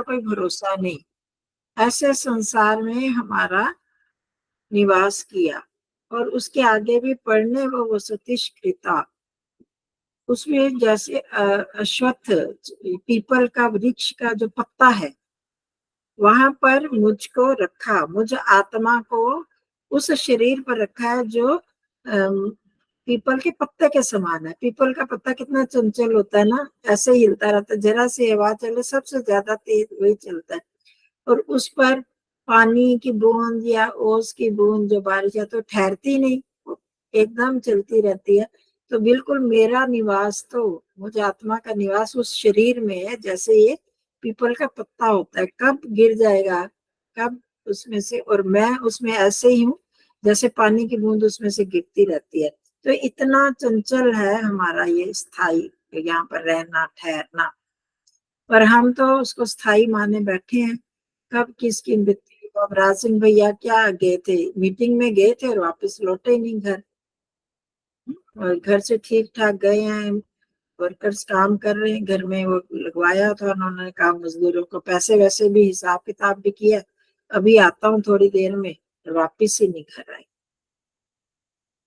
कोई भरोसा नहीं। ऐसे संसार में हमारा निवास किया। और उसके आगे भी पढ़ने वो सतीश कृता, उसमें जैसे अश्वत्थ पीपल का वृक्ष का जो पत्ता है, वहां पर मुझको रखा, मुझ आत्मा को उस शरीर पर रखा है जो पीपल के पत्ते के समान है। पीपल का पत्ता कितना चंचल होता है ना, ऐसे ही हिलता रहता है, जरा सी हवा चले सबसे ज्यादा तेज वही चलता है। और उस पर पानी की बूंद या ओस की बूंद जो बारिश है तो ठहरती नहीं, एकदम चलती रहती है। तो बिल्कुल मेरा निवास तो, मुझे आत्मा का निवास उस शरीर में है, जैसे ये पीपल का पत्ता होता है, कब गिर जाएगा, कब उसमें से, और मैं उसमें ऐसे ही हूँ जैसे पानी की बूंद उसमें से गिरती रहती है। तो इतना चंचल है हमारा ये स्थाई यहाँ पर रहना ठहरना, पर हम तो उसको स्थाई माने बैठे हैं। कब किसकी मृत्यु। अब राज सिंह भैया क्या गए थे, मीटिंग में गए थे और वापस लौटे नहीं घर, और घर से ठीक ठाक गए हैं, वर्कर्स काम कर रहे हैं घर में, वो लगवाया था उन्होंने काम, मजदूरों को पैसे वैसे भी हिसाब किताब भी किया, अभी आता हूँ थोड़ी देर में, वापिस ही नहीं घर आए।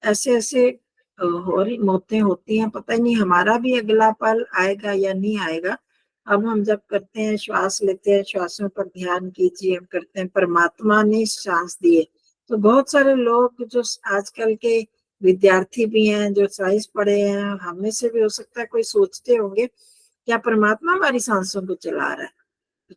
ऐसे ऐसे हो रही मौतें होती हैं, पता ही नहीं हमारा भी अगला पल आएगा या नहीं आएगा। अब हम जब करते हैं, श्वास लेते हैं, श्वासों पर ध्यान कीजिए, हम करते हैं, परमात्मा ने सांस दिए। तो बहुत सारे लोग जो आजकल के विद्यार्थी भी हैं, जो साइंस पढ़े हैं, हमें से भी हो सकता है कोई सोचते होंगे क्या परमात्मा हमारी सांसों को चला रहा है,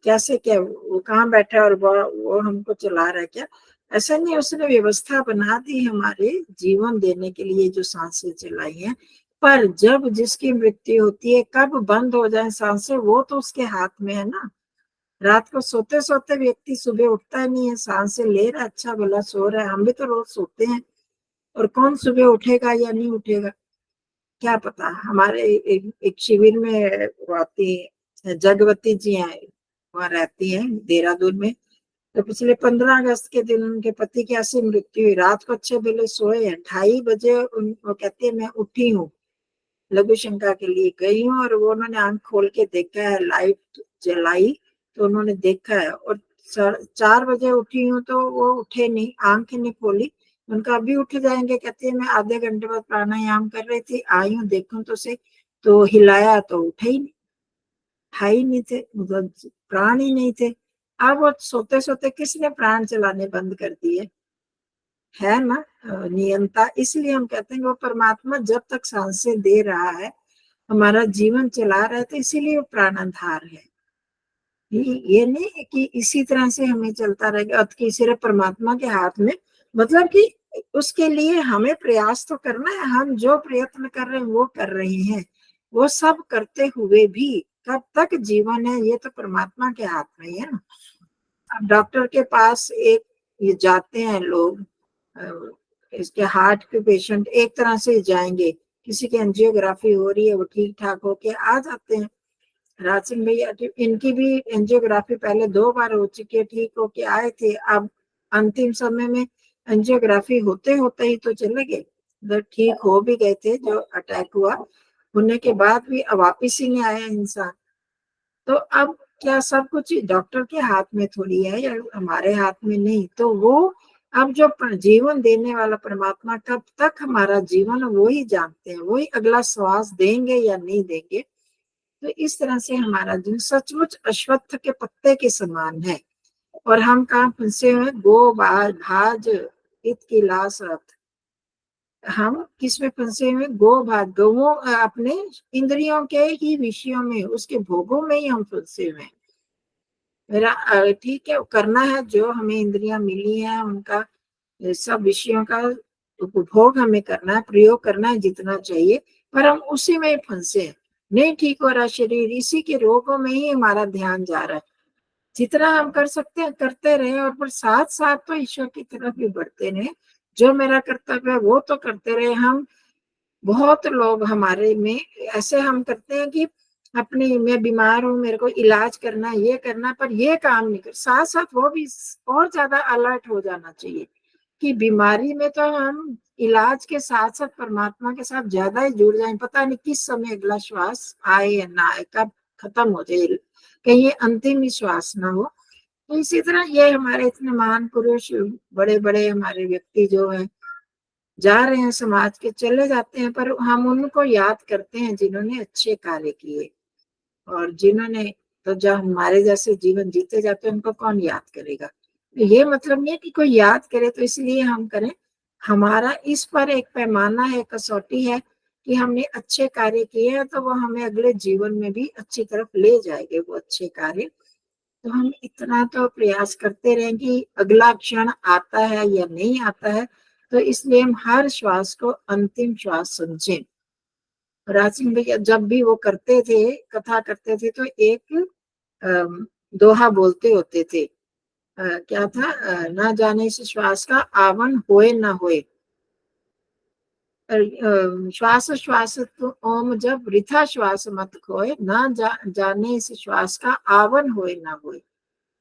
कैसे, क्या वो कहाँ बैठा है और वो हमको चला रहा है क्या? ऐसा नहीं, उसने व्यवस्था बना दी हमारे जीवन देने के लिए, जो सांसें चलाई हैं। पर जब जिसकी मृत्यु होती है, कब बंद हो जाए सांसें, वो तो उसके हाथ में है ना। रात को सोते सोते व्यक्ति सुबह उठता ही नहीं है, सांसें ले रहा है, अच्छा भला सो रहा है, हम भी तो रोज सोते हैं, और कौन सुबह उठेगा या नहीं उठेगा क्या पता। हमारे एक शिविर में वो आती है, जगवती जी हैं, वहां रहती हैं देहरादून में। तो पिछले 15 अगस्त के दिन उनके पति की ऐसी मृत्यु हुई, रात को अच्छे बेले सोए हैं, 2:30 बजे वो कहती है मैं उठी हूँ, लघु शंका के लिए गई हूँ, और वो उन्होंने आंख खोल के देखा है, लाइट जलाई तो उन्होंने देखा है, और 4 बजे उठी हूँ तो वो उठे नहीं, आंख नहीं खोली। उनका अभी उठ जाएंगे, कहती है मैं आधे घंटे बाद प्राणायाम कर रही थी, आई हूँ देखूं तो से, तो हिलाया तो उठे ही नहीं, है ही नहीं थे, मतलब प्राण ही नहीं थे। अब वो सोते सोते किसने प्राण चलाने बंद कर दिए, है ना नियंता। इसलिए हम कहते हैं वो परमात्मा जब तक सांसें दे रहा है, हमारा जीवन चला रहा है, तो इसीलिए वो प्राणाधार है। ये नहीं है कि इसी तरह से हमें चलता रहेगा कि सिर्फ परमात्मा के हाथ में, मतलब कि उसके लिए हमें प्रयास तो करना है, हम जो प्रयत्न कर रहे हैं वो कर रहे हैं, वो सब करते हुए भी कब तक जीवन है ये तो परमात्मा के हाथ में ही है ना। अब डॉक्टर के पास एक ये जाते हैं लोग, इसके हार्ट के पेशेंट एक तरह से जाएंगे, किसी की एंजियोग्राफी हो रही है, वो ठीक ठाक होके आ जाते हैं। राज सिंह भैया इनकी भी एंजियोग्राफी पहले 2 बार हो चुकी है, ठीक होके आए थे, अब अंतिम समय में एंजियोग्राफी होते होते ही तो चले गए, ठीक हो भी गए थे, जो अटैक हुआ होने के बाद भी वापिस ही नहीं आया इंसान। तो अब क्या सब कुछ डॉक्टर के हाथ में थोड़ी है, या हमारे हाथ में नहीं, तो वो अब जो जीवन देने वाला परमात्मा कब तक हमारा जीवन वो ही जानते हैं, वही अगला श्वास देंगे या नहीं देंगे। तो इस तरह से हमारा जीवन सचमुच अश्वत्थ के पत्ते के समान है। और हम कहाँ फंसे हुए, गो बाज भाज इत की लाश रथ, हम किसमें फंसे हुए, गो भाग, गौ अपने इंद्रियों के ही विषयों में, उसके भोगों में ही हम फंसे हुए हैं। मेरा ठीक है, करना है जो हमें इंद्रियां मिली हैं उनका सब विषयों का उपभोग हमें करना है, प्रयोग करना है जितना चाहिए, पर हम उसी में फंसे हैं। नहीं ठीक हो रहा शरीर, इसी के रोगों में ही हमारा ध्यान जा रहा है। जितना हम कर सकते हैं करते रहे, और पर साथ साथ तो ईश्वर की तरफ भी बढ़ते रहे, जो मेरा कर्तव्य है वो तो करते रहे। हम बहुत लोग हमारे में ऐसे हम करते हैं कि अपनी, मैं बीमार हूँ मेरे को इलाज करना है, ये करना, पर ये काम नहीं कर, साथ साथ वो भी और ज्यादा अलर्ट हो जाना चाहिए कि बीमारी में तो हम इलाज के साथ साथ परमात्मा के साथ ज्यादा ही जुड़ जाए, पता नहीं किस समय अगला श्वास आए या ना आए, कब खत्म हो जाए, कहीं ये अंतिम ही श्वास ना हो। तो इसी तरह ये हमारे इतने महान पुरुष, बड़े बड़े हमारे व्यक्ति जो हैं, जा रहे हैं समाज के, चले जाते हैं, पर हम उनको याद करते हैं जिन्होंने अच्छे कार्य किए। और जिन्होंने, तो जब हमारे जैसे जीवन जीते जाते हैं उनको कौन याद करेगा। तो ये मतलब नहीं है कि कोई याद करे तो इसलिए हम करें। हमारा इस पर एक पैमाना है, कसौटी है कि हमने अच्छे कार्य किए हैं तो वो हमें अगले जीवन में भी अच्छी तरफ ले जाएंगे वो अच्छे कार्य। तो हम इतना तो प्रयास करते रहें कि अगला क्षण आता है या नहीं आता है, तो इसलिए हम हर श्वास को अंतिम श्वास समझें। रासिंग भैया जब भी वो करते थे, कथा करते थे, तो एक दोहा बोलते होते थे। क्या था? ना जाने से श्वास का आवन होए ना होए, श्वास श्वास तो ओम जब वृथा श्वास मत खोए, ना जाने से श्वास का आवन होए ना होए।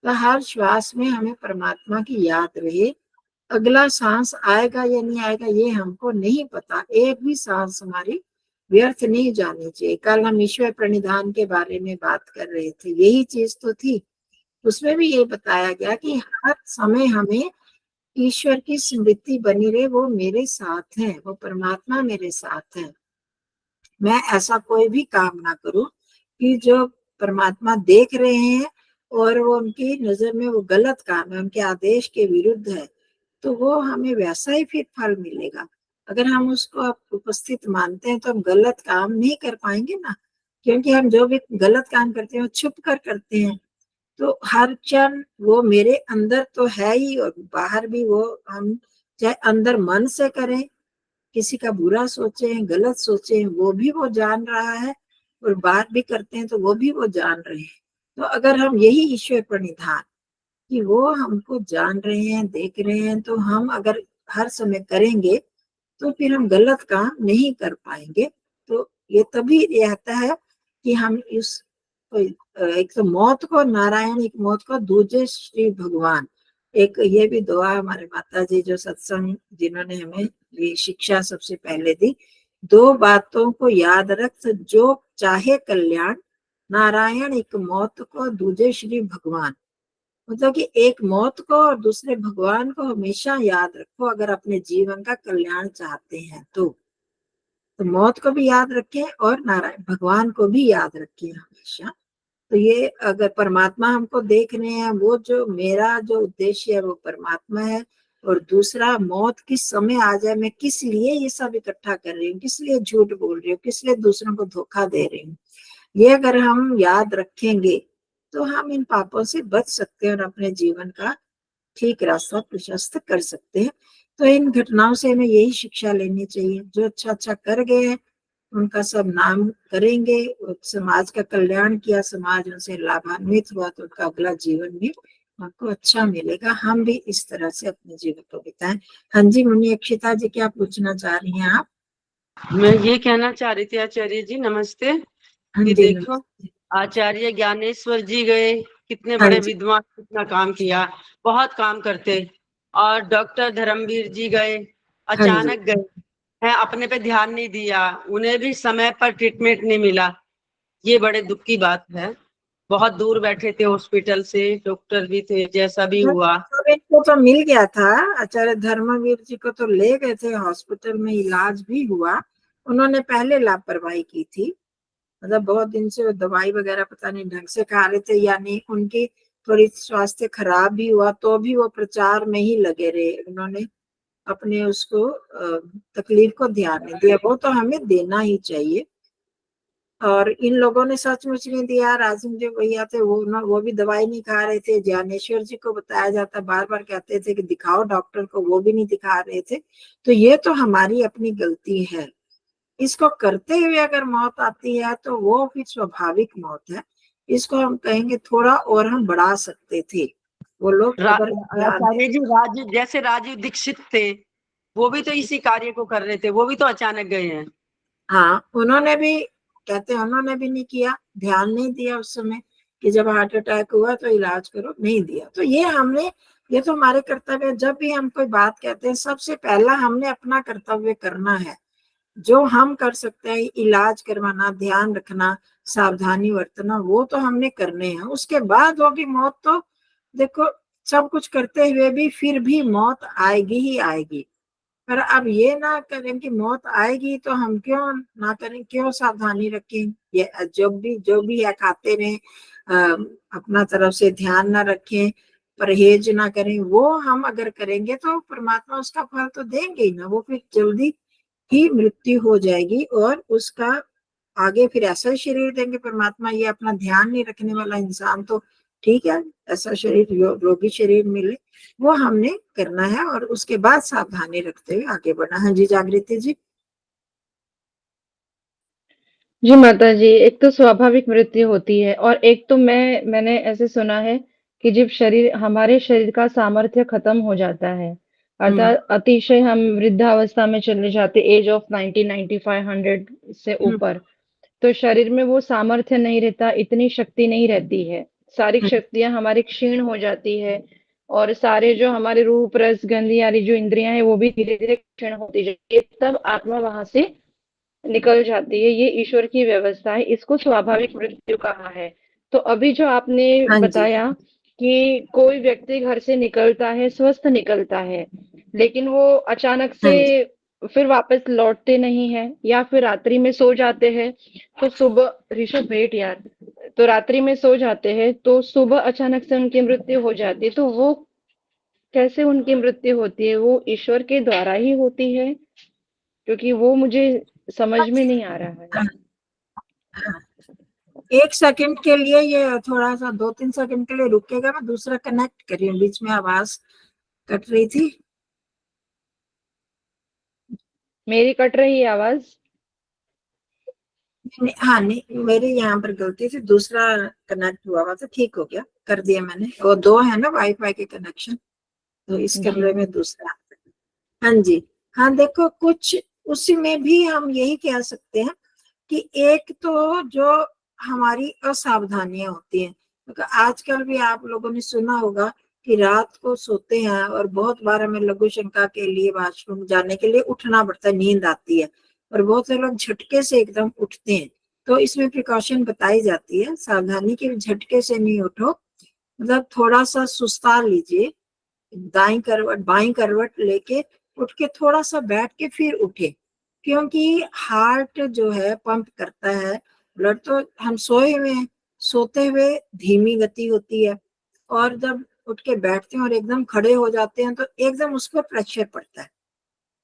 तो हर श्वास में हमें परमात्मा की याद रहे। अगला सांस आएगा या नहीं आएगा ये हमको नहीं पता, एक भी सांस हमारी व्यर्थ नहीं जानी चाहिए। कल हम ईश्वर प्रणिधान के बारे में बात कर रहे थे, यही चीज तो थी। उसमें भी ये बताया गया कि हर समय हमें ईश्वर की स्मृति बनी रहे, वो मेरे साथ है, वो परमात्मा मेरे साथ है। मैं ऐसा कोई भी काम ना करूं कि जो परमात्मा देख रहे हैं और वो उनकी नजर में वो गलत काम है, उनके आदेश के विरुद्ध है, तो वो हमें वैसा ही फिर फल मिलेगा। अगर हम उसको उपस्थित मानते हैं तो हम गलत काम नहीं कर पाएंगे ना, क्योंकि हम जो भी गलत काम करते हैं वो छुप कर करते हैं। तो हर क्षण वो मेरे अंदर तो है ही और बाहर भी वो, हम चाहे अंदर मन से करें, किसी का बुरा सोचे, गलत सोचे, वो भी वो जान रहा है, और बात भी करते हैं तो वो भी वो जान रहे हैं। तो अगर हम यही ईश्वर प्रणिधान कि वो हमको जान रहे हैं, देख रहे हैं, तो हम अगर हर समय करेंगे तो फिर हम गलत काम नहीं कर पाएंगे। तो ये तभी रहता है कि हम इस, एक तो मौत को नारायण, एक मौत को दूजे श्री भगवान। एक ये भी दुआ हमारे माता जी जो सत्संग जिन्होंने हमें ये शिक्षा सबसे पहले दी, दो बातों को याद रख जो चाहे कल्याण, नारायण एक मौत को दूजे श्री भगवान। मतलब कि एक मौत को और दूसरे भगवान को हमेशा याद रखो अगर अपने जीवन का कल्याण चाहते हैं तो मौत को भी याद रखें और नारायण भगवान को भी याद रखें हमेशा। तो ये अगर परमात्मा हमको देख रहे हैं, वो जो मेरा जो उद्देश्य है वो परमात्मा है। और दूसरा, मौत किस समय आ जाए, मैं किस लिए ये सब इकट्ठा कर रही हूँ, किस लिए झूठ बोल रही हूँ, किस लिए दूसरों को धोखा दे रही हूँ, ये अगर हम याद रखेंगे तो हम इन पापों से बच सकते हैं और अपने जीवन का ठीक रास्ता प्रशस्त कर सकते हैं। तो इन घटनाओं से हमें यही शिक्षा लेनी चाहिए, जो अच्छा अच्छा कर गए हैं उनका सब नाम करेंगे, समाज का कल्याण किया, समाज उनसे लाभान्वित हुआ, तो उनका अगला जीवन भी हमको अच्छा मिलेगा। हम भी इस तरह से अपने जीवन को बिताएं। हाँ जी, मुनि अक्षिता जी, क्या पूछना चाह रही हैं आप? मैं ये कहना चाह रही थी आचार्य जी नमस्ते, हाँ कि जी, देखो नमस्ते। आचार्य ज्ञानेश्वर जी गए, कितने हाँ बड़े जी, विद्वान, कितना काम किया, बहुत काम करते। और डॉक्टर धर्मवीर जी गए, हाँ जी। अचानक गए हैं, अपने पे ध्यान नहीं दिया, उन्हें भी समय पर ट्रीटमेंट नहीं मिला। ये बड़े दुख की बात है। बहुत दूर बैठे थे हॉस्पिटल से, डॉक्टर भी थे, जैसा भी हुआ। तो इनको तो मिल गया था, आचार्य धर्मवीर जी को तो ले गए थे हॉस्पिटल में, इलाज भी हुआ। उन्होंने पहले लापरवाही की थी, मतलब बहुत दिन से वो दवाई वगैरह पता नहीं ढंग से खा रहे थे या नहीं, उनकी थोड़ी स्वास्थ्य खराब भी हुआ तो भी वो प्रचार में ही लगे रहे। उन्होंने अपने उसको तकलीफ को ध्यान नहीं दिया, वो तो हमें देना ही चाहिए। और इन लोगों ने सचमुच नहीं दिया। राजिम जो भैया थे वो भी दवाई नहीं खा रहे थे। ज्ञानेश्वर जी को बताया जाता, बार बार कहते थे कि दिखाओ डॉक्टर को, वो भी नहीं दिखा रहे थे। तो ये तो हमारी अपनी गलती है। इसको करते हुए अगर मौत आती है तो वो फिर स्वाभाविक मौत है। इसको हम कहेंगे थोड़ा और हम बढ़ा सकते थे। वो लोग अगर ध्यान आचार्य जी राजीव, जैसे राजीव दीक्षित थे, वो भी तो इसी कार्य को कर रहे थे, वो भी तो अचानक गए हैं। हाँ, उन्होंने भी, कहते हैं उन्होंने भी नहीं किया, ध्यान नहीं दिया उस समय कि जब हार्ट अटैक हुआ तो इलाज करो, नहीं दिया। तो ये तो हमारे कर्तव्य है। जब भी हम कोई बात कहते हैं सबसे पहला हमने अपना कर्तव्य करना है। जो हम कर सकते हैं, इलाज करवाना, ध्यान रखना, सावधानी बरतना, वो तो हमने करने हैं। उसके बाद होगी मौत, तो देखो सब कुछ करते हुए भी फिर भी मौत आएगी ही आएगी। पर अब ये ना करें कि मौत आएगी तो हम क्यों ना करें, क्यों सावधानी रखें। ये जो भी है खाते रहें, अपना तरफ से ध्यान ना रखें, परहेज ना करें, वो हम अगर करेंगे तो परमात्मा उसका फल तो देंगे ही ना। वो फिर जल्दी ही मृत्यु हो जाएगी और उसका आगे फिर ऐसा शरीर देंगे परमात्मा। ये अपना ध्यान नहीं रखने वाला इंसान तो ठीक है, ऐसा शरीर रोगी शरीर मिले, वो हमने करना है और उसके बाद सावधानी रखते हुए आगे बढ़ना है। जी जागृति जी। जी माता जी, एक तो स्वाभाविक मृत्यु होती है और एक तो मैंने ऐसे सुना है कि जब हमारे शरीर का सामर्थ्य खत्म हो जाता है, हम्म अर्थात अतिशय हम वृद्धावस्था में चले जाते, एज ऑफ 90, 95, 100 से हम्म ऊपर, तो शरीर में वो सामर्थ्य नहीं रहता, इतनी शक्ति नहीं रहती है, सारी हम्म शक्तियां हमारी क्षीण हो जाती है और सारे जो हमारे रूप रस गंध यानी जो इंद्रियां हैं वो भी धीरे धीरे क्षीण होती जाती है, तब आत्मा वहां से निकल जाती है। ये ईश्वर की व्यवस्था है, इसको स्वाभाविक मृत्यु कहा है। तो अभी जो आपने हाँ जी। बताया कि कोई व्यक्ति घर से निकलता है, स्वस्थ निकलता है, लेकिन वो अचानक हाँ से जी। फिर वापस लौटते नहीं है या फिर रात्रि में सो जाते हैं तो सुबह, ऋषभ भेंट यार, तो रात्रि में सो जाते हैं तो सुबह अचानक से उनकी मृत्यु हो जाती है, तो वो कैसे उनकी मृत्यु होती है? वो ईश्वर के द्वारा ही होती है? क्योंकि वो मुझे समझ में नहीं आ रहा है। हाँ, हाँ। एक सेकंड के लिए ये थोड़ा सा 2-3 सेकंड के लिए रुकेगा, मैं दूसरा कनेक्ट करी हूँ, बीच में आवाज कट रही थी। मेरी कट रही है आवाज? हाँ नहीं, मेरे यहाँ पर गलती से दूसरा कनेक्ट हुआ हुआ था, ठीक हो गया, कर दिया मैंने। वो दो है ना वाईफाई के कनेक्शन, तो इस जी। कमरे में दूसरा। हाँ जी। हाँ देखो, कुछ उसी में भी हम यही कह सकते हैं कि एक तो जो हमारी असावधानियां होती हैं, तो आजकल भी आप लोगों ने सुना होगा कि रात को सोते हैं और बहुत बार हमें लघु शंका के लिए वॉशरूम जाने के लिए उठना पड़ता है, नींद आती है, और बहुत से लोग झटके से एकदम उठते हैं। तो इसमें प्रिकॉशन बताई जाती है, सावधानी के झटके से नहीं उठो, मतलब थोड़ा सा सुस्ता लीजिए, दाई करवट बाई करवट लेके उठ के थोड़ा सा बैठ के फिर उठे, क्योंकि हार्ट जो है पंप करता है ब्लड। तो हम सोए हुए हैं, सोते हुए धीमी गति होती है, और जब उठ के बैठते हैं और एकदम खड़े हो जाते हैं तो एकदम उस पर प्रेशर पड़ता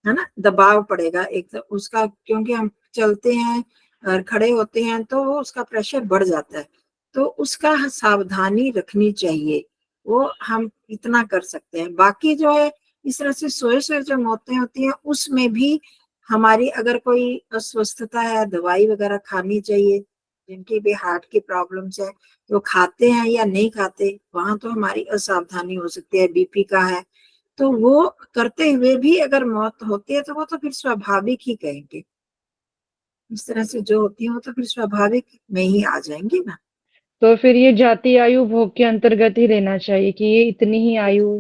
है ना, दबाव पड़ेगा एकदम उसका, क्योंकि हम चलते हैं और खड़े होते हैं तो वो उसका प्रेशर बढ़ जाता है। तो उसका सावधानी रखनी चाहिए, वो हम इतना कर सकते हैं। बाकी जो है इस तरह से सोए सोए जो मौतें होती हैं उसमें भी हमारी अगर कोई अस्वस्थता है, दवाई वगैरह खानी चाहिए। जिनकी भी हार्ट की प्रॉब्लम्स है, तो खाते हैं या नहीं खाते, वहां तो हमारी असावधानी हो सकती है। बीपी का है तो वो करते हुए भी अगर मौत होती है तो वो तो फिर स्वाभाविक ही कहेंगे। इस तरह से जो होती है वो तो फिर स्वाभाविक में ही आ जाएंगी ना। तो फिर ये जाति आयु भोग के अंतर्गत ही रहना चाहिए कि ये इतनी ही आयु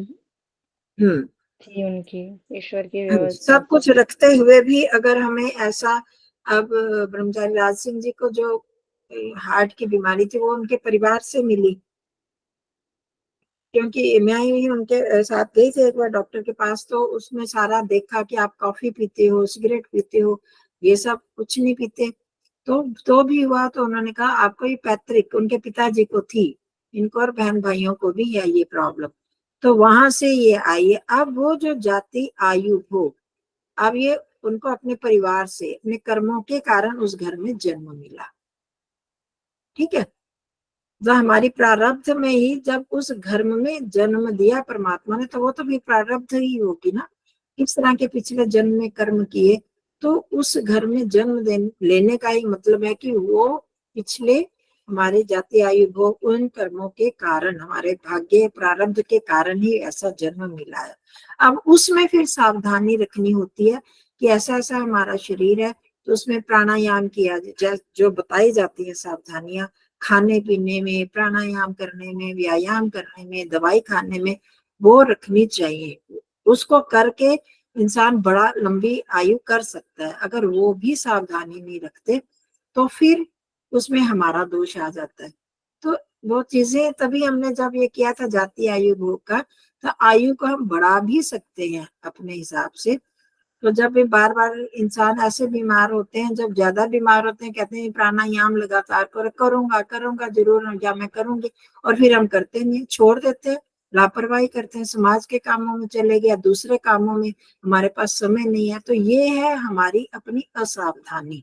हम्म थी उनकी, ईश्वर की व्यवस्था सब से। कुछ रखते हुए भी अगर हमें ऐसा, अब ब्रह्मचारी राज सिंह जी को जो हार्ट की बीमारी थी वो उनके परिवार से मिली, क्योंकि मैं ही उनके साथ गई थी एक बार डॉक्टर के पास, तो उसमें सारा देखा कि आप कॉफी पीते हो, सिगरेट पीते हो, ये सब कुछ नहीं पीते। तो भी हुआ तो उन्होंने कहा आपको ये पैतृक, उनके पिताजी को थी, इनको और बहन भाइयों को भी है ये प्रॉब्लम, तो वहां से ये आई है। अब वो जो जाति आयु भोग, अब ये उनको अपने परिवार से, अपने कर्मों के कारण उस घर में जन्म मिला, ठीक है। जो हमारी प्रारब्ध में ही जब उस घर में जन्म दिया परमात्मा ने, तो वो तो भी प्रारब्ध ही होगी ना, किस तरह के पिछले जन्म में कर्म किए। तो उस घर में जन्म लेने का ही मतलब है कि वो पिछले हमारे जाति आयु भोग उन कर्मों के कारण, हमारे भाग्य प्रारब्ध के कारण ही ऐसा जन्म मिला है। अब उसमें फिर सावधानी रखनी होती है कि ऐसा ऐसा हमारा शरीर है, तो उसमें प्राणायाम किया जाए, जो बताई जाती है सावधानियां, खाने पीने में, प्राणायाम करने में, व्यायाम करने में, दवाई खाने में, वो रखनी चाहिए। उसको करके इंसान बड़ा लंबी आयु कर सकता है। अगर वो भी सावधानी नहीं रखते तो फिर उसमें हमारा दोष आ जाता है। तो वो चीजें तभी हमने जब ये किया था जाति आयु भोग का, तो आयु को हम बढ़ा भी सकते हैं अपने हिसाब से। तो जब भी बार बार इंसान ऐसे बीमार होते हैं, जब ज्यादा बीमार होते हैं, कहते हैं प्राणायाम लगातार करूंगा करूंगा जरूर, या मैं करूंगी, और फिर हम करते नहीं, छोड़ देते हैं, लापरवाही करते हैं, समाज के कामों में चले गए, दूसरे कामों में हमारे पास समय नहीं है। तो ये है हमारी अपनी असावधानी।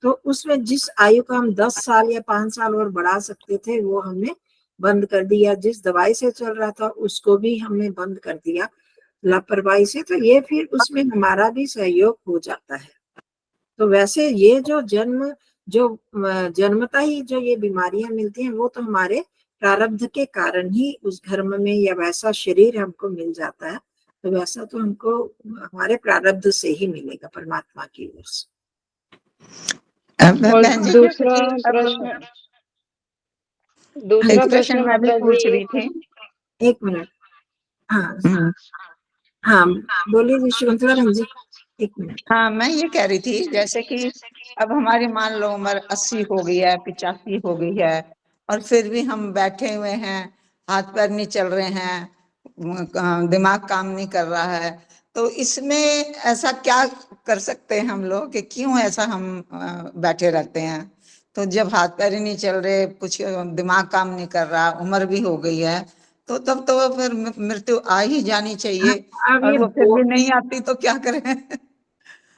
तो उसमें जिस आयु को हम 10 साल या 5 साल और बढ़ा सकते थे वो हमने बंद कर दिया। जिस दवाई से चल रहा था उसको भी हमने बंद कर दिया लापरवाही से। तो ये फिर उसमें हमारा भी सहयोग हो जाता है। तो वैसे ये जो जन्मता ही जो ये बीमारियां मिलती हैं वो तो हमारे प्रारब्ध के कारण ही उस धर्म में या वैसा शरीर हमको मिल जाता है। तो वैसा तो हमको हमारे प्रारब्ध से ही मिलेगा परमात्मा की ओर से। और बहन जी, दूसरा एक प्रश्न प्रश्न मैं भी माता पूछ जी, रही थी। एक मिनट। हाँ हाँ, बोलिए जी शकुंतला बहन जी, एक मिनट। हाँ, मैं ये कह रही थी जैसे कि अब हमारी मान लो उम्र 80 हो गई है, 85 हो गई है, और फिर भी हम बैठे हुए हैं, हाथ पैर नहीं चल रहे हैं, दिमाग काम नहीं कर रहा है, तो इसमें ऐसा क्या कर सकते हैं हम लोग कि क्यों ऐसा हम बैठे रहते हैं? तो जब हाथ पैर ही नहीं चल रहे, कुछ दिमाग काम नहीं कर रहा, उम्र भी हो गई है, तो तब तो फिर मृत्यु आ ही जानी चाहिए, अब और वो फिर भी नहीं आती तो क्या करें?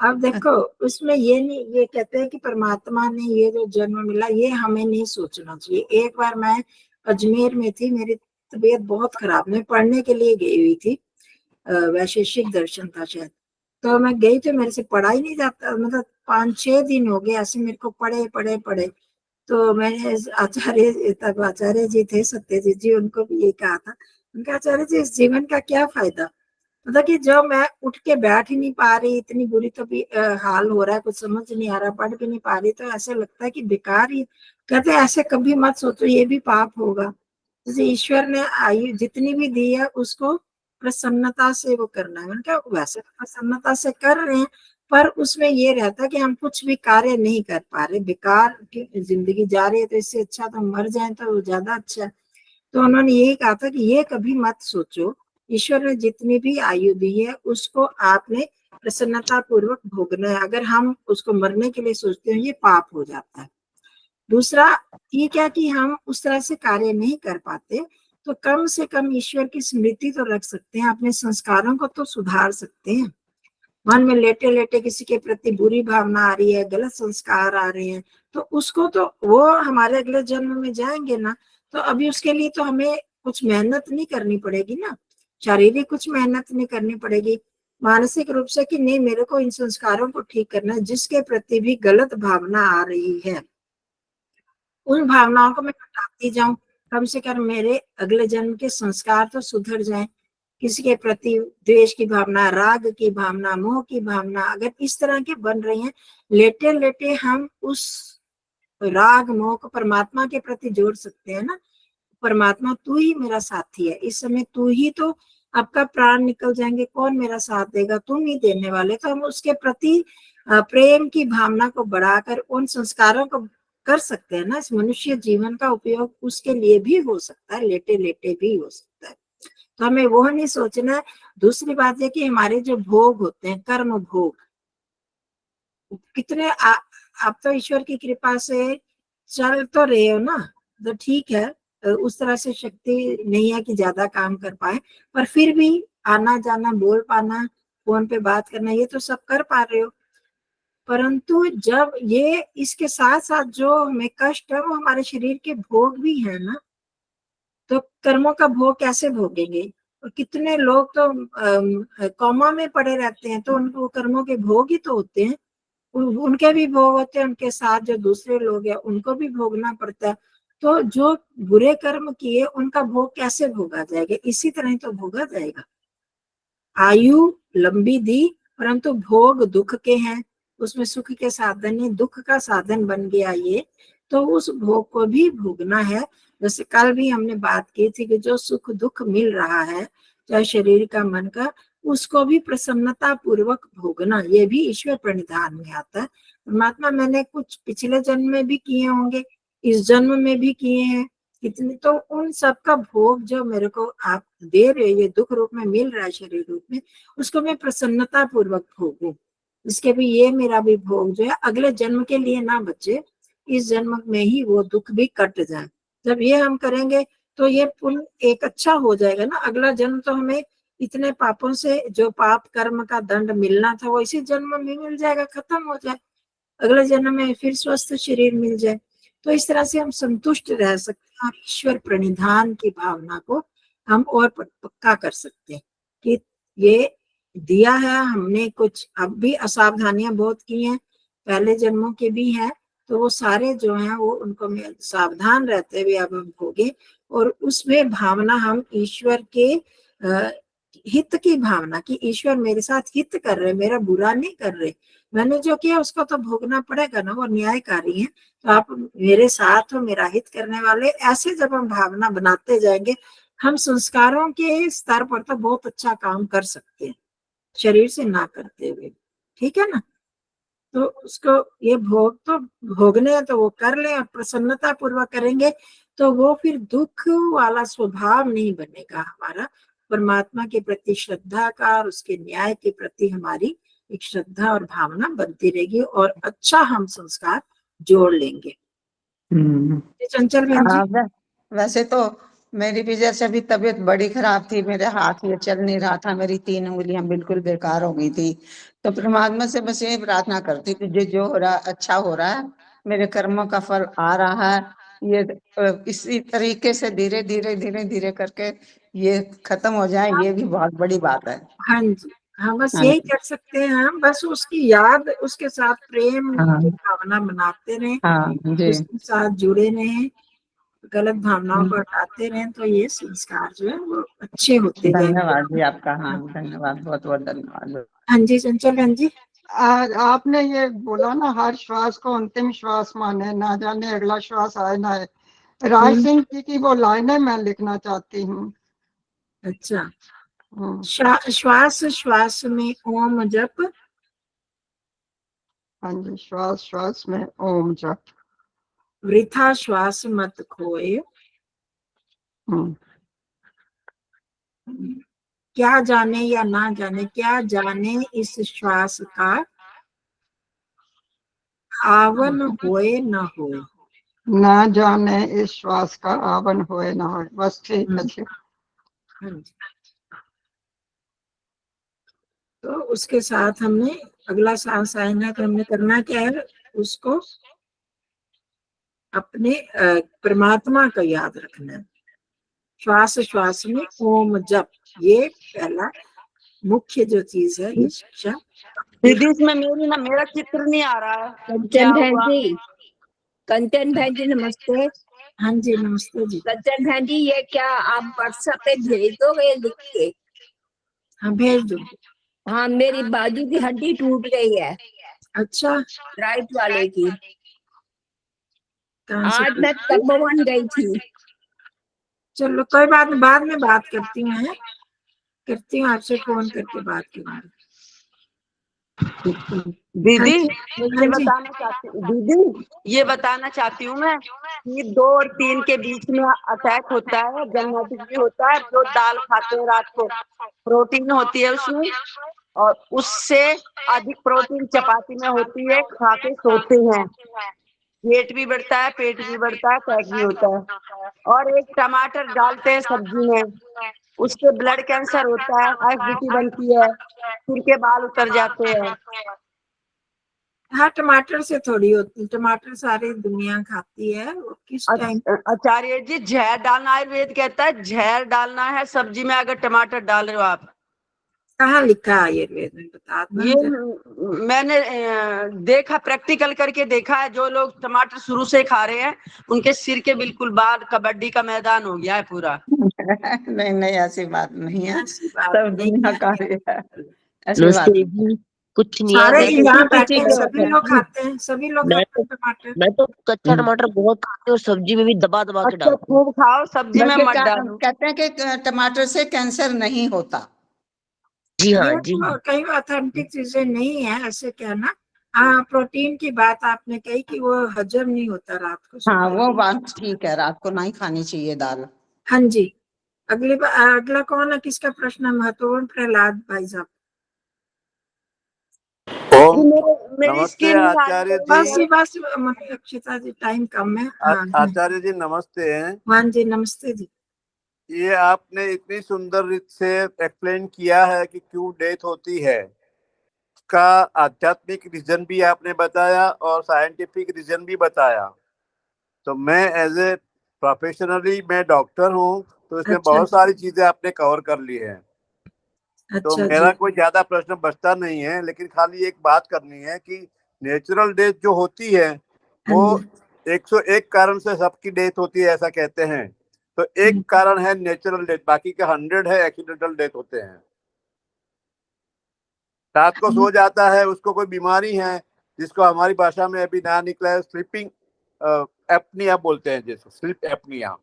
अब देखो, उसमें ये नहीं, ये कहते हैं कि परमात्मा ने ये जो जन्म मिला ये हमें नहीं सोचना चाहिए। एक बार मैं अजमेर में थी, मेरी तबीयत बहुत खराब, मैं पढ़ने के लिए गई हुई थी, वैशेषिक दर्शन था शायद। तो मैं गई तो मेरे से पढ़ा ही नहीं जाता, मतलब 5-6 दिन हो गए ऐसे मेरे को पढ़े पढ़े पढ़े। तो मैंने आचार्य, तब आचार्य जी थे सत्यजीत जी, उनको भी ये कहा था, उनका आचार्य जी इस जीवन का क्या फायदा। मतलब कि जब मैं उठ के बैठ ही नहीं पा रही, इतनी बुरी तो भी हाल हो रहा है, कुछ समझ नहीं आ रहा, पढ़ भी नहीं पा रही, तो ऐसे लगता है कि बेकार ही। कहते हैं ऐसे कभी मत सोचो, ये भी पाप होगा। जैसे ईश्वर ने आयु जितनी भी दी है उसको प्रसन्नता से वो करना है। मैंने कहा वैसे तो प्रसन्नता से कर रहे हैं, पर उसमें ये रहता है कि हम कुछ भी कार्य नहीं कर पा रहे, बेकार की जिंदगी जा रही है, तो इससे अच्छा तो मर जाए तो ज्यादा अच्छा है। तो उन्होंने यही कहा था कि ये कभी मत सोचो, ईश्वर ने जितनी भी आयु दी है उसको आपने प्रसन्नता पूर्वक भोगना है। अगर हम उसको मरने के लिए सोचते हैं ये पाप हो जाता है। दूसरा ये क्या कि हम उस तरह से कार्य नहीं कर पाते, तो कम से कम ईश्वर की स्मृति तो रख सकते हैं, अपने संस्कारों को तो सुधार सकते हैं। मन में लेटे लेटे किसी के प्रति बुरी भावना आ रही है, गलत संस्कार आ रहे हैं, तो उसको तो वो हमारे अगले जन्म में जाएंगे ना। तो अभी उसके लिए तो हमें कुछ मेहनत नहीं करनी पड़ेगी ना, शारीरिक कुछ मेहनत नहीं करनी पड़ेगी, मानसिक रूप से कि नहीं मेरे को इन संस्कारों को ठीक करना है। जिसके प्रति भी गलत भावना आ रही है उन भावनाओं को मैं हटाती जाऊं, कम से कम मेरे अगले जन्म के संस्कार तो सुधर जाएं। किसी के प्रति द्वेष की भावना, राग की भावना, मोह की भावना अगर इस तरह के बन रही हैं, लेटे लेटे हम उस राग मोह को परमात्मा के प्रति जोड़ सकते हैं ना। परमात्मा तू ही मेरा साथी है, इस समय तू ही, तो आपका प्राण निकल जाएंगे कौन मेरा साथ देगा, तुम ही देने वाले। तो हम उसके प्रति प्रेम की भावना को बढ़ाकर उन संस्कारों को कर सकते हैं ना। इस मनुष्य जीवन का उपयोग उसके लिए भी हो सकता है, लेटे लेटे भी हो सकता है। तो हमें वो नहीं सोचना है। दूसरी बात है कि हमारे जो भोग होते हैं, कर्म भोग, कितने आप तो ईश्वर की कृपा से चल तो रहे हो ना, तो ठीक है। उस तरह से शक्ति नहीं है कि ज्यादा काम कर पाए, पर फिर भी आना जाना, बोल पाना, फोन पे बात करना, ये तो सब कर पा रहे हो। परंतु जब ये इसके साथ साथ जो हमें कष्ट है वो हमारे शरीर के भोग भी है ना, तो कर्मों का भोग कैसे भोगेंगे। और कितने लोग तो कोमा में पड़े रहते हैं, तो उनको कर्मों के भोग ही तो होते हैं, उनके भी भोग होते हैं, उनके साथ जो दूसरे लोग हैं उनको भी भोगना पड़ता है। तो जो बुरे कर्म किए उनका भोग कैसे भोगा जाएगा, इसी तरह ही तो भोगा जाएगा। आयु लंबी दी परंतु भोग दुख के हैं, उसमें सुख के साधन नहीं, दुख का साधन बन गया ये, तो उस भोग को भी भोगना है। जैसे कल भी हमने बात की थी कि जो सुख दुख मिल रहा है, चाहे शरीर का मन का, उसको भी प्रसन्नता पूर्वक भोगना, ये भी ईश्वर प्रणिधान में आता है। परमात्मा मैंने कुछ पिछले जन्म में भी किए होंगे, इस जन्म में भी किए हैं कितने, तो उन सब का भोग जो मेरे को आप दे रहे हो, ये दुख रूप में मिल रहा है शरीर रूप में, उसको मैं प्रसन्नता पूर्वक भोगूं। इसके भी ये मेरा भी भोग जो है अगले जन्म के लिए ना बचे, इस जन्म में ही वो दुख भी कट जाए। जब ये हम करेंगे तो ये पुण्य एक अच्छा हो जाएगा ना। अगला जन्म तो हमें इतने पापों से जो पाप कर्म का दंड मिलना था वो इसी जन्म में मिल जाएगा, खत्म हो जाए, अगले जन्म में फिर स्वस्थ शरीर मिल जाए। तो इस तरह से हम संतुष्ट रह सकते हैं और ईश्वर प्रणिधान की भावना को हम और पक्का कर सकते हैं कि ये दिया है हमने कुछ, अब भी असावधानियां बहुत की हैं, पहले जन्मों के भी हैं, तो वो सारे जो हैं वो उनको मैं सावधान रहते हुए अब हम भोगे। और उसमें भावना हम ईश्वर के हित की भावना कि ईश्वर मेरे साथ हित कर रहे, मेरा बुरा नहीं कर रहे, मैंने जो किया उसको तो भोगना पड़ेगा ना, वो न्यायकारी है, तो आप मेरे साथ हो, मेरा हित करने वाले। ऐसे जब हम भावना बनाते जाएंगे, हम संस्कारों के स्तर पर तो बहुत अच्छा काम कर सकते हैं शरीर से ना करते हुए, ठीक है ना। तो उसको ये भोग तो भोगने हैं तो वो कर ले, और प्रसन्नता पूर्वक करेंगे तो वो फिर दुख वाला स्वभाव नहीं बनेगा हमारा। परमात्मा के प्रति श्रद्धा का और उसके न्याय के प्रति हमारी एक श्रद्धा और भावना बनती रहेगी और अच्छा हम संस्कार जोड़ लेंगे। चंचल बहन जी। वैसे तो मेरी भी जैसे अभी तबीयत बड़ी खराब थी, मेरे हाथ ये चल नहीं रहा था, मेरी 3 उंगलियां बिल्कुल बेकार हो गई थी, तो परमात्मा से बस ये प्रार्थना करती थी जो हो रहा अच्छा हो रहा है, मेरे कर्मों का फल आ रहा है, ये इसी तरीके से धीरे धीरे धीरे धीरे करके ये खत्म हो जाए, ये भी बहुत बड़ी बात है। हाँ जी, हाँ बस हाँ यही कर सकते हैं हम, बस उसकी याद, उसके साथ प्रेम की भावना बनाते रहें, हाँ जी, उसके साथ जुड़े रहें, गलत भावनाओं को हटाते रहें, तो ये संस्कार जो है वो अच्छे होते जाएंगे। धन्यवाद जी आपका। हाँ धन्यवाद, बहुत बहुत धन्यवाद। हाँ जी चंचल बहन जी। आपने ये बोला ना हर श्वास को अंतिम श्वास माने, ना जाने अगला श्वास आए ना आए, राज सिंह जी की वो लाइनें मैं लिखना चाहती हूँ। अच्छा, श्वास श्वास में ओम जप, हाँ जी, श्वास श्वास में ओम जप, वृथा श्वास मत खोए, क्या जाने या ना जाने, क्या जाने इस श्वास का आवन होए न होए, ना जाने इस श्वास का आवन होए ना होए, बस ठीक है। हाँ जी। तो उसके साथ हमने अगला सांस आएगा तो हमने करना क्या है, उसको अपने परमात्मा का याद रखना है। श्वास श्वास में ओम जप, ये पहला मुख्य जो चीज है ये शिक्षा। दीदी इसमें मेरा चित्र नहीं आ रहा है, कंचन बहन जी, कंचन बहन जी नमस्ते। हाँ जी नमस्ते जी। कंचन बहन जी, ये क्या आप व्हाट्सएप पे भेज दोगे लिख के? हाँ भेज दो। हाँ, मेरी बाजू की हड्डी टूट गई है, अच्छा, राइट वाले की। कहाँ से? आज मैं तपोवन गई थी। चलो कोई बात नहीं, बाद में बात करती हूँ, करती हूँ आपसे फोन करके बात करूंगी। दीदी ये हाँ बताना चाहती हूँ मैं कि 2 और 3 के बीच में अटैक होता है, जेनेटिक भी होता है। जो दाल खाते हैं रात को, प्रोटीन होती है उसमें, और उससे अधिक प्रोटीन चपाती में होती है, खा के सोते हैं, वेट भी बढ़ता है, पेट भी बढ़ता है, फैट भी होता है। और एक टमाटर डालते हैं सब्जी में, उससे ब्लड कैंसर होता है, एसिडिटी बनती है, सिर के बाल उतर जाते हैं। हाँ, टमाटर से थोड़ी होती, टमाटर सारी दुनिया खाती है, वो किस टाइम। आचार्य जी, जहर डालना, आयुर्वेद कहता है जहर डालना है सब्जी में अगर टमाटर डाल रहे हो आप। कहाँ लिखा है आयुर्वेद में, बता दो। ये मैंने देखा, प्रैक्टिकल करके देखा है। जो लोग टमाटर शुरू से खा रहे हैं उनके सिर के बिल्कुल बाल कबड्डी का मैदान हो गया है पूरा। नहीं नहीं, ऐसी बात नहीं है, ऐसी बात सब नहीं दुनिया है। का है, ऐसी बात नहीं। कुछ नहीं सारे है। यहाँ बैठे हैं, सभी लोग खाते हैं, सभी लोग मैं खाते हैं टमाटर। मैं तो कच्चा टमाटर बहुत खाती हूँ और सब्जी में भी दबा दबा के अच्छा, डालती हूँ। खूब खाओ, सब्जी में बल्कि मत डालो। कहते हैं कि टमाटर से कैंसर नहीं होता। जी हाँ ये जी तो हाँ। कई ऑथेंटिक चीजें नहीं है ऐसे कहना। प्रोटीन की बात आपने कही कि वो हजम नहीं होता रात को हाँ सोते वो वक्त। बात ठीक है, रात को नहीं खानी चाहिए दाल। हाँ जी। अगला कौन है, किसका प्रश्न है महत्वपूर्ण? प्रहलाद भाई साहब। ओम मेरी नमस्ते स्क्रीन में आ आचार्य बस जी। बस अक्षिता जी, टाइम कम है। हाँ आचार्य जी नमस्ते। हाँ जी, नमस्ते जी। ये आपने इतनी सुंदर रीत से एक्सप्लेन किया है कि क्यों डेथ होती है, उसका आध्यात्मिक रीजन भी आपने बताया और साइंटिफिक रीजन भी बताया। तो मैं एज ए प्रोफेशनली मैं डॉक्टर हूँ, तो इसमें अच्छा बहुत सारी चीजें आपने कवर कर ली है। तो अच्छा मेरा जी। कोई ज्यादा प्रश्न बचता नहीं है, लेकिन खाली एक बात करनी है कि नेचुरल डेथ जो होती है हाँ वो जी। 101 कारण से सबकी डेथ होती है ऐसा कहते हैं। तो एक कारण है नेचुरल डेथ, बाकी के 100 है एक्सीडेंटल डेथ होते हैं। रात को सो जाता है, उसको कोई बीमारी है जिसको हमारी भाषा में अभी ना निकला है, स्लीपिंग एपनिया बोलते हैं, जिसको स्लीप एपनिया।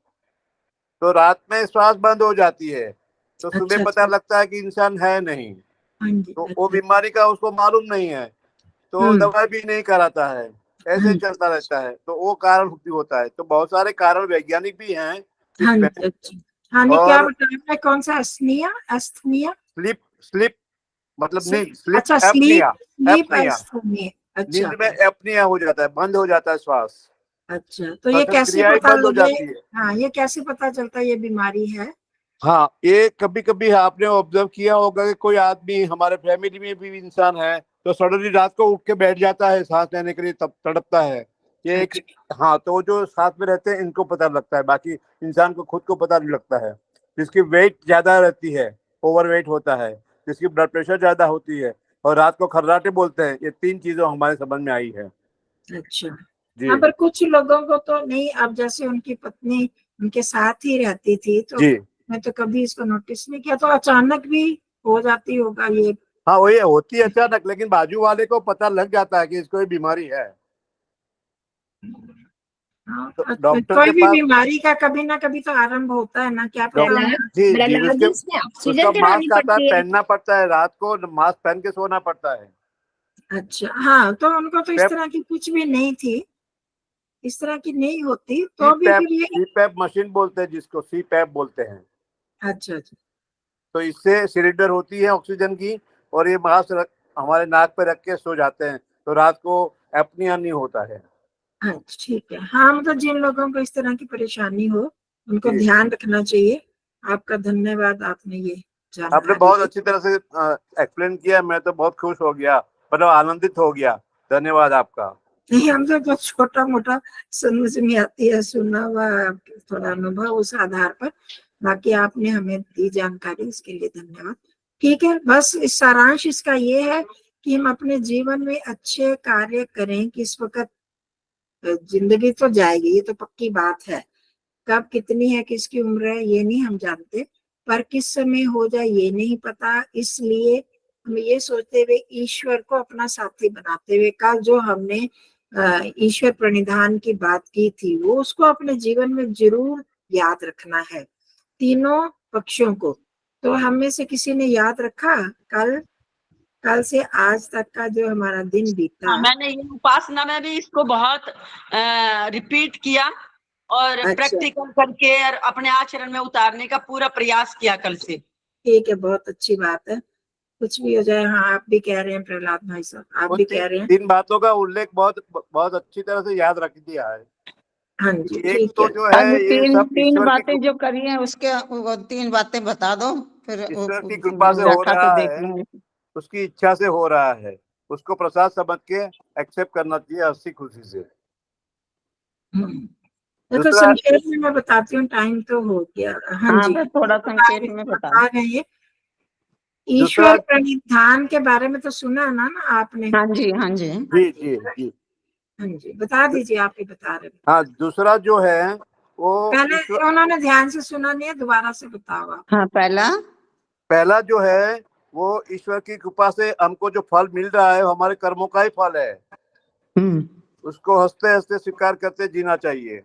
तो रात में श्वास बंद हो जाती है, तो सुबह अच्छा पता अच्छा। लगता है कि इंसान है नहीं। हाँ जी। तो वो अच्छा। बीमारी का उसको मालूम नहीं है, तो दवाई भी नहीं कराता है, ऐसे हाँ ही चलता रहता है। तो वो कारण भी होता है। तो बहुत सारे कारण वैज्ञानिक भी हैं हाँ इसमें। जी। अच्छा। हाँ नहीं, क्या और बताया? कौन सा? एस्निया, एस्थनिया? स्लिप स्लिप मतलब नहीं, स्लिप अच्छा, sleep apnea. Sleep apnea, asthenia. अच्छा नींद में एपनिया हो जाता है, बंद हो जाता है श्वास, अच्छा। तो ये श्वसन कैसे क्रिया ही पता बंद हो लगे? जाती है। हाँ, ये कैसे पता चलता है ये बीमारी है? हाँ, ये कभी कभी आपने ऑब्जर्व किया होगा कि कोई आदमी हमारे फैमिली में भी इंसान है तो सडनली रात को उठ के बैठ जाता है, सांस लेने के लिए तब तड़पता है। ये एक, अच्छा। हाँ, तो जो साथ में रहते हैं इनको पता लगता है, बाकी इंसान को खुद को पता नहीं लगता है। जिसकी वेट ज्यादा रहती है, ओवर वेट होता है, जिसकी ब्लड प्रेशर ज्यादा होती है, और रात को खर्राटे बोलते हैं, ये 3 चीजें हमारे समझ में आई है। अच्छा। जी हाँ, पर कुछ लोगों को तो नहीं। अब जैसे उनकी पत्नी उनके साथ ही रहती थी, तो जी। मैं तो कभी इसको नोटिस नहीं किया। तो अचानक भी हो जाती होगा ये? हाँ, वो ये होती है अचानक, लेकिन बाजू वाले को पता लग जाता है कि इसको ये बीमारी है, हाँ, तो डॉक्टर कोई के भी पास। बीमारी का कभी ना कभी तो आरंभ होता है ना, क्या पता डॉक्टर, उनको। जी जी, प्रहलाद उसके जी, इसमें उसका ऑक्सीजन चढ़ानी मास्क आता है, पड़ती है? पहनना पड़ता है, रात को मास्क पहन के सोना पड़ता है। अच्छा। हाँ, तो उनको तो इस पैप तरह की कुछ भी नहीं थी, इस तरह की नहीं होती सी तो भी पैप फिर ये। सी पैप मशीन बोलते हैं, जिसको सी पैप बोलते हैं। अच्छा अच्छा। तो इससे सिलेंडर होती है ऑक्सीजन की, और ये मास्क हमारे नाक पे रख के सो जाते हैं, तो रात को एपनिया नहीं होता है। हाँ ठीक है। हाँ, मतलब जिन लोगों को इस तरह की परेशानी हो उनको जी, ध्यान रखना चाहिए। आपका धन्यवाद, आपने ये आपने जानकारी बहुत दी। अच्छी तरह से एक्सप्लेन किया, मैं तो बहुत खुश हो गया, मतलब आनंदित हो गया। धन्यवाद आपका। नहीं, हम तो छोटा मोटा समझ में आती है सुना हुआ, थोड़ा अनुभव उस आधार पर। बाकी आपने हमें दी जानकारी, इसके लिए धन्यवाद। ठीक है, बस इस सारांश इसका ये है कि हम अपने जीवन में अच्छे कार्य करें। किस वक्त जिंदगी तो जाएगी, ये तो पक्की बात है। कब कितनी है, किसकी उम्र है, ये नहीं हम जानते, पर किस समय हो जाए ये नहीं पता। इसलिए हम ये सोचते हुए, ईश्वर को अपना साथी बनाते हुए, कल जो हमने ईश्वर प्रणिधान की बात की थी, वो उसको अपने जीवन में जरूर याद रखना है, तीनों पक्षों को। तो हम में से किसी ने याद रखा? कल कल से आज तक का जो हमारा दिन बीता। मैंने ये उपासना में भी इसको बहुत रिपीट किया और अच्छा, प्रैक्टिकल करके और अपने आचरण में उतारने का पूरा प्रयास किया कल से। ठीक है, बहुत अच्छी बात है। कुछ भी हो जाए। हाँ, आप भी कह रहे हैं प्रहलाद भाई साहब, आप वो भी कह रहे हैं। 3 बातों का उल्लेख बहुत बहुत अच्छी तरह से याद रख दिया है। हाँ जी, एक ठीक तो है। जो है अब ये तीन सब तीन बातें जो करी हैं उसके वो 3 बातें बता दो, फिर ईश्वर की कृपा से हो व्याख्या तो रहा देख है, लेंगे। उसकी इच्छा से हो रहा है, उसको प्रसाद समझ के एक्सेप्ट करना चाहिए हंसी खुशी से। ये तो दूसरा, संक्षेप में मैं बताती हूँ, टाइम तो हो गया। हाँ हाँ जी, बस थोड़ा संक्षेप में बता बता दो। रहे हैं। दूसरा, ईश्वर प्रणिधान के बारे में तो सुना ना आपने? हाँ जी, हाँ जी। जी जी जी, हाँ जी, बता दीजिए, आप ही बता रहे हैं। हाँ, दूसरा जो है वो पहले ईश्वर, उन्होंने ध्यान से सुना नहीं है, दोबारा से बताओ आप। हाँ पहला जो है वो ईश्वर की कृपा से हमको जो फल मिल रहा है वो हमारे कर्मों का ही फल है, हम्म उसको हंसते हंसते स्वीकार करते जीना चाहिए।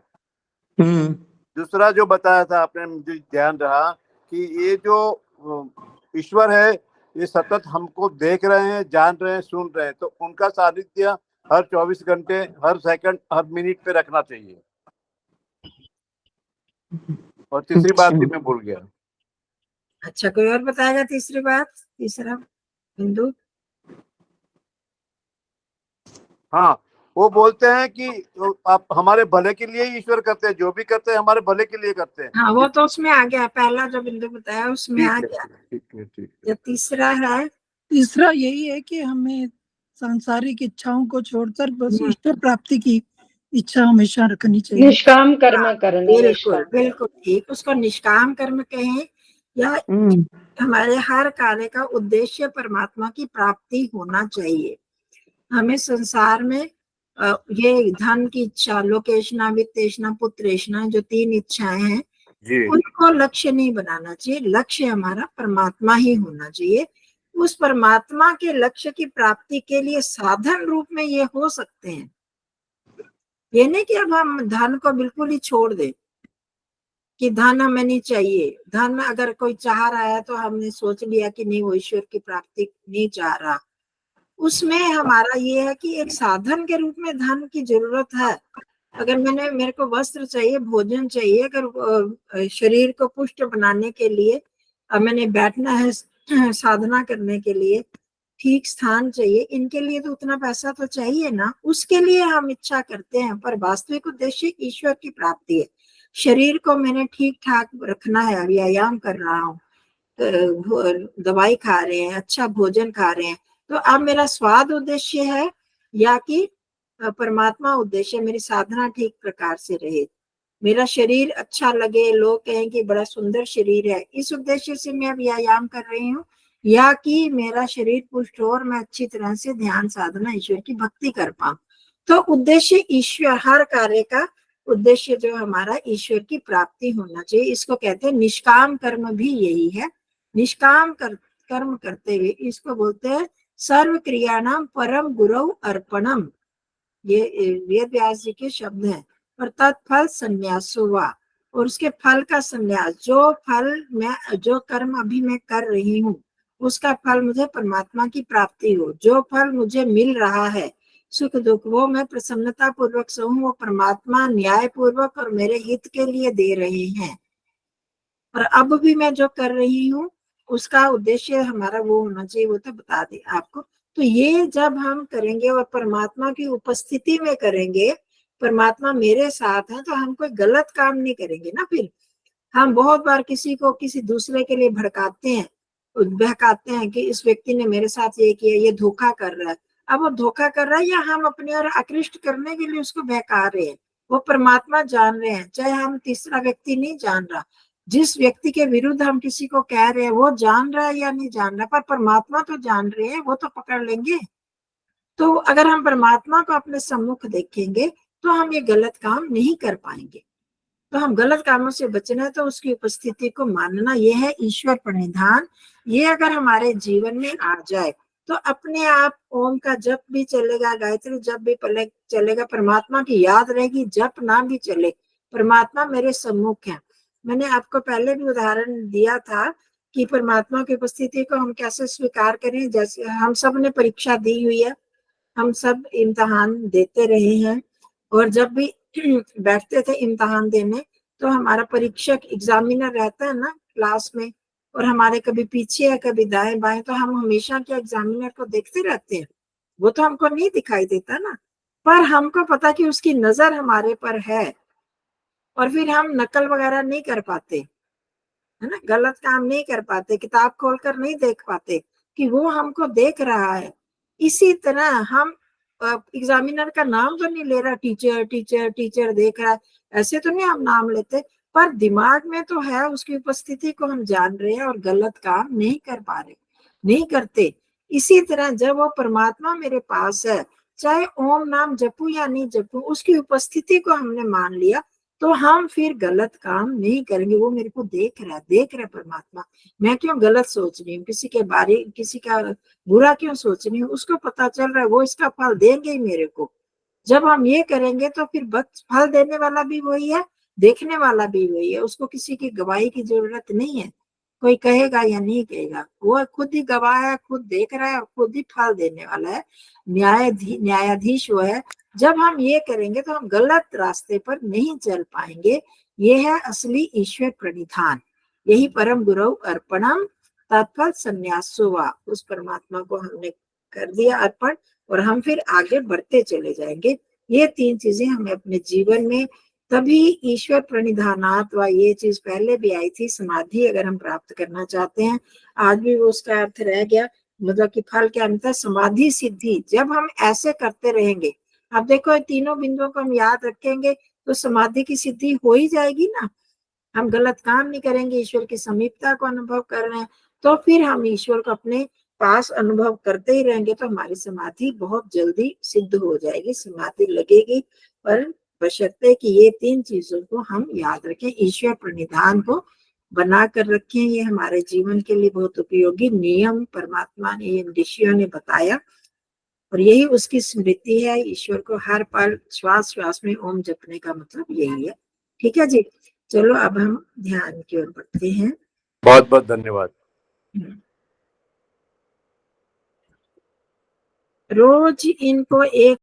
हम्म दूसरा जो बताया था आपने, मुझे ध्यान रहा कि ये जो ईश्वर है ये सतत हमको देख रहे हैं, जान रहे हैं, सुन रहे हैं, तो उनका सानिध्य हर 24 घंटे, हर सेकंड, हर मिनट पे रखना चाहिए। और तीसरी बात भी मैं भूल गया। अच्छा, कोई और बताएगा तीसरी बात? तीसरा बिंदु। हाँ, वो बोलते हैं कि आप हमारे भले के लिए ही ईश्वर करते हैं, जो भी करते हैं हमारे भले के लिए करते हैं। हाँ, वो तो उसमें आ गया, पहला जो बिंदु बताया उसमें आ गया। ठीक है, ठीक है। जो तीसरा है, तीसरा यही है कि हमें सांसारिक इच्छाओं को छोड़कर बस ईश्वर प्राप्ति की इच्छा हमेशा रखनी चाहिए। निष्काम कर्म करना, बिल्कुल निष्काम। बिल्कुल ठीक, उसको निष्काम कर्म कहें या हमारे हर कार्य का उद्देश्य परमात्मा की प्राप्ति होना चाहिए। हमें संसार में ये धन की इच्छा, लोकेशना, वित्तेशना, पुत्रेशना, जो 3 इच्छाएं हैं, उनको लक्ष्य नहीं बनाना चाहिए। लक्ष्य हमारा परमात्मा ही होना चाहिए। उस परमात्मा के लक्ष्य की प्राप्ति के लिए साधन रूप में ये हो सकते हैं। ये नहीं कि अब हम धन को बिल्कुल ही छोड़ दें कि धन हमें नहीं चाहिए। धन अगर कोई चाह रहा है तो हमने सोच लिया कि नहीं, वो ईश्वर की प्राप्ति नहीं चाह रहा। उसमें हमारा ये है कि एक साधन के रूप में धन की जरूरत है। अगर मेरे को वस्त्र चाहिए, भोजन चाहिए, अगर शरीर को पुष्ट बनाने के लिए मैंने बैठना है, साधना करने के लिए ठीक स्थान चाहिए, इनके लिए तो उतना पैसा तो चाहिए ना। उसके लिए हम इच्छा करते हैं, पर वास्तविक उद्देश्य ईश्वर की प्राप्ति है। शरीर को मैंने ठीक ठाक रखना है, व्यायाम कर रहा हूँ, दवाई खा रहे हैं, अच्छा भोजन खा रहे हैं, तो अब मेरा स्वाद उद्देश्य है या कि परमात्मा उद्देश्य? मेरी साधना ठीक प्रकार से रहे, मेरा शरीर अच्छा लगे, लोग कहें कि बड़ा सुंदर शरीर है, इस उद्देश्य से मैं व्यायाम कर रही हूँ, या कि मेरा शरीर पुष्ट हो और मैं अच्छी तरह से ध्यान साधना ईश्वर की भक्ति कर पाऊं। तो उद्देश्य ईश्वर, हर कार्य का उद्देश्य जो हमारा ईश्वर की प्राप्ति होना चाहिए। इसको कहते हैं निष्काम कर्म, भी यही है। निष्काम कर्म करते हुए इसको बोलते हैं सर्व क्रियाणाम परम गुरु अर्पणम। ये वेद व्यास जी के शब्द हैं। और तत्फल संन्यासो वा, और उसके फल का संन्यास, जो कर्म अभी मैं कर रही हूँ उसका फल मुझे परमात्मा की प्राप्ति हो। जो फल मुझे मिल रहा है, सुख दुख, वो मैं प्रसन्नता पूर्वक से हूँ, वो परमात्मा न्याय पूर्वक और मेरे हित के लिए दे रहे हैं। और अब भी मैं जो कर रही हूँ उसका उद्देश्य हमारा वो होना चाहिए, वो तो बता दे आपको। तो ये जब हम करेंगे और परमात्मा की उपस्थिति में करेंगे, परमात्मा मेरे साथ है, तो हम कोई गलत काम नहीं करेंगे ना। फिर हम बहुत बार किसी को किसी दूसरे के लिए बहकाते हैं कि इस व्यक्ति ने मेरे साथ ये किया, ये धोखा कर रहा है। अब वो धोखा कर रहा है या हम अपने और आकृष्ट करने के लिए उसको बहका रहे हैं, वो परमात्मा जान रहे हैं, चाहे हम तीसरा व्यक्ति नहीं जान रहा। जिस व्यक्ति के विरुद्ध हम किसी को कह रहे हैं वो जान रहा है या नहीं जान रहा, पर परमात्मा तो जान रहे हैं, वो तो पकड़ लेंगे। तो अगर हम परमात्मा को अपने सम्मुख देखेंगे तो हम ये गलत काम नहीं कर पाएंगे। तो हम गलत कामों से बचना है तो उसकी उपस्थिति को मानना, ये है ईश्वर प्रणिधान। ये अगर हमारे जीवन में आ जाए तो अपने आप ओम का जप भी चलेगा, गायत्री जप भी चलेगा, परमात्मा की याद रहेगी, जप ना भी चले, परमात्मा मेरे सम्मुख है। मैंने आपको पहले भी उदाहरण दिया था कि परमात्मा की उपस्थिति को हम कैसे स्वीकार करें। जैसे हम सब ने परीक्षा दी हुई है, हम सब इम्तिहान देते रहे हैं, और जब भी बैठते थे इम्तिहान देने तो हमारा परीक्षक एग्जामिनर रहता है ना क्लास में, और हमारे कभी पीछे है कभी दाएं बाएं, तो हम हमेशा क्या एग्जामिनर को देखते रहते हैं? वो तो हमको नहीं दिखाई देता ना, पर हमको पता कि उसकी नजर हमारे पर है, और फिर हम नकल वगैरह नहीं कर पाते, है ना, गलत काम नहीं कर पाते, किताब खोलकर नहीं देख पाते कि वो हमको देख रहा है। इसी तरह हम एग्जामिनर का नाम तो नहीं ले रहा, टीचर टीचर टीचर देख रहा है, ऐसे तो नहीं हम नाम लेते, पर दिमाग में तो है, उसकी उपस्थिति को हम जान रहे हैं और गलत काम नहीं कर पा रहे, नहीं करते। इसी तरह जब वो परमात्मा मेरे पास है, चाहे ओम नाम जपू या नहीं जपू, उसकी उपस्थिति को हमने मान लिया तो हम फिर गलत काम नहीं करेंगे। वो मेरे को देख रहा है परमात्मा, मैं क्यों गलत सोच रही हूँ, किसी के बारे, किसी का बुरा क्यों सोच रही हूँ, उसको पता चल रहा है वो इसका फल देंगे ही मेरे को। जब हम ये करेंगे तो फिर फल देने वाला भी वही है, देखने वाला भी वही है, उसको किसी की गवाही की जरूरत नहीं है। कोई कहेगा या नहीं कहेगा, वो खुद ही गवाह है, खुद देख रहा है और खुद ही फल देने वाला है। न्यायाधीश वो है। जब हम ये करेंगे तो हम गलत रास्ते पर नहीं चल पाएंगे। ये है असली ईश्वर प्रणिधान। यही परम गुरु अर्पणम तत्फल संन्यासो वा। उस परमात्मा को हमने कर दिया अर्पण और हम फिर आगे बढ़ते चले जाएंगे। ये 3 चीजें हमें अपने जीवन में, तभी ईश्वर प्रणिधानात व ये चीज पहले भी आई थी, समाधि अगर हम प्राप्त करना चाहते हैं, आज भी वो उसका अर्थ रह गया, मतलब कि फल क्या अंतर, समाधि सिद्धि। जब हम ऐसे करते रहेंगे, अब देखो तीनों बिंदुओं को हम याद रखेंगे तो समाधि की सिद्धि हो ही जाएगी ना। हम गलत काम नहीं करेंगे, ईश्वर की समीपता को अनुभव कर रहे हैं, तो फिर हम ईश्वर को अपने पास अनुभव करते ही रहेंगे, तो हमारी समाधि बहुत जल्दी सिद्ध हो जाएगी, समाधि लगेगी। पर बशर्ते कि ये 3 चीजों को हम याद रखें, ईश्वर प्रणिधान को बना कर रखें। ये हमारे जीवन के लिए बहुत उपयोगी नियम परमात्मा ने, ये ऋषियों ने बताया, और यही उसकी स्मृति है। ईश्वर को हर पल श्वास श्वास में ओम जपने का मतलब यही है। ठीक है जी, चलो अब हम ध्यान की ओर बढ़ते हैं। बहुत बहुत धन्यवाद। रोज इनको एक